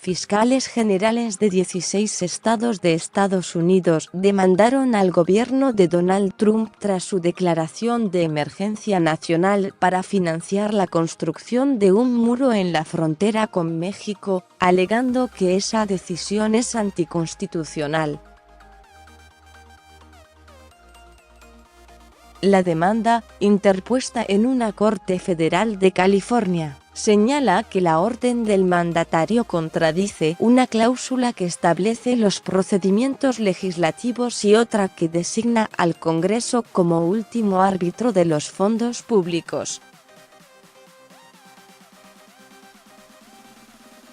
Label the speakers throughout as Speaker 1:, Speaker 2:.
Speaker 1: Fiscales generales de 16 estados de Estados Unidos demandaron al gobierno de Donald Trump tras su declaración de emergencia nacional para financiar la construcción de un muro en la frontera con México, alegando que esa decisión es anticonstitucional. La demanda, interpuesta en una corte federal de California, señala que la orden del mandatario contradice una cláusula que establece los procedimientos legislativos y otra que designa al Congreso como último árbitro de los fondos públicos.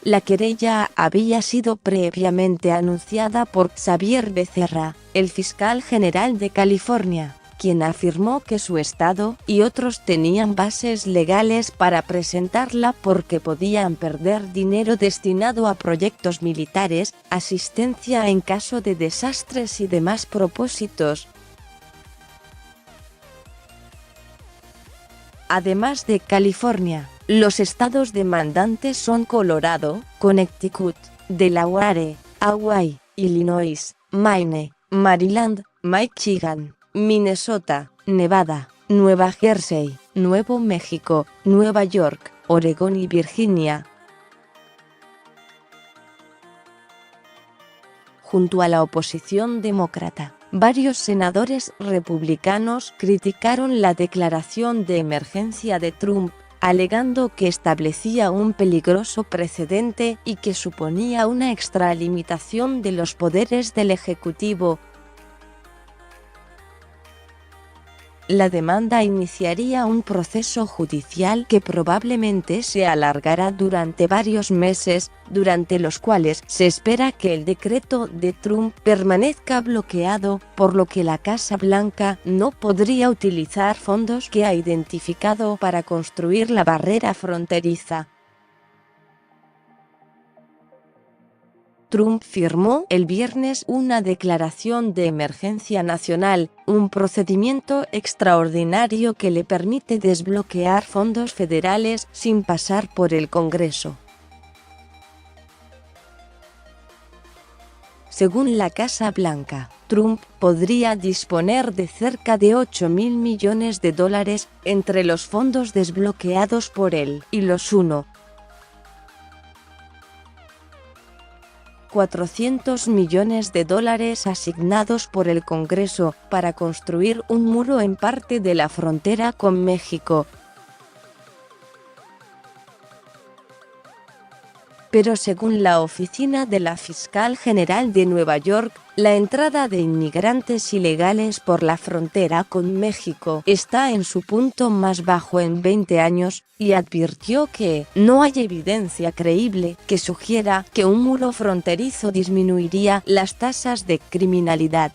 Speaker 1: La querella había sido previamente anunciada por Xavier Becerra, el fiscal general de California, quien afirmó que su estado y otros tenían bases legales para presentarla porque podían perder dinero destinado a proyectos militares, asistencia en caso de desastres y demás propósitos. Además de California, los estados demandantes son Colorado, Connecticut, Delaware, Hawaii, Illinois, Maine, Maryland, Michigan, Minnesota, Nevada, Nueva Jersey, Nuevo México, Nueva York, Oregón y Virginia. Junto a la oposición demócrata, varios senadores republicanos criticaron la declaración de emergencia de Trump, alegando que establecía un peligroso precedente y que suponía una extralimitación de los poderes del Ejecutivo. La demanda iniciaría un proceso judicial que probablemente se alargará durante varios meses, durante los cuales se espera que el decreto de Trump permanezca bloqueado, por lo que la Casa Blanca no podría utilizar fondos que ha identificado para construir la barrera fronteriza. Trump firmó el viernes una declaración de emergencia nacional, un procedimiento extraordinario que le permite desbloquear fondos federales sin pasar por el Congreso. Según la Casa Blanca, Trump podría disponer de cerca de $8.000 millones entre los fondos desbloqueados por él y los 400 millones de dólares asignados por el Congreso para construir un muro en parte de la frontera con México. Pero según la oficina de la Fiscal General de Nueva York, la entrada de inmigrantes ilegales por la frontera con México está en su punto más bajo en 20 años, y advirtió que no hay evidencia creíble que sugiera que un muro fronterizo disminuiría las tasas de criminalidad.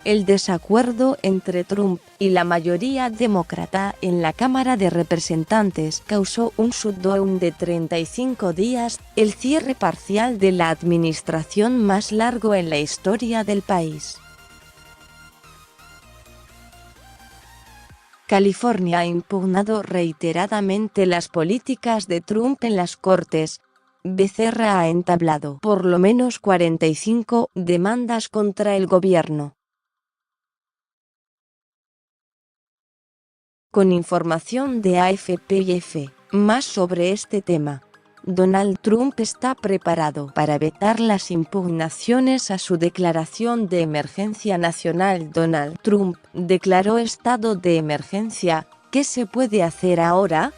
Speaker 1: El desacuerdo entre Trump y la mayoría demócrata en la Cámara de Representantes causó un shutdown de 35 días, el cierre parcial de la administración más largo en la historia del país. California ha impugnado reiteradamente las políticas de Trump en las cortes. Becerra ha entablado por lo menos 45 demandas contra el gobierno. Con información de AFP+, más sobre este tema. Donald Trump está preparado para vetar las impugnaciones a su declaración de emergencia nacional. Donald Trump declaró estado de emergencia. ¿Qué se puede hacer ahora?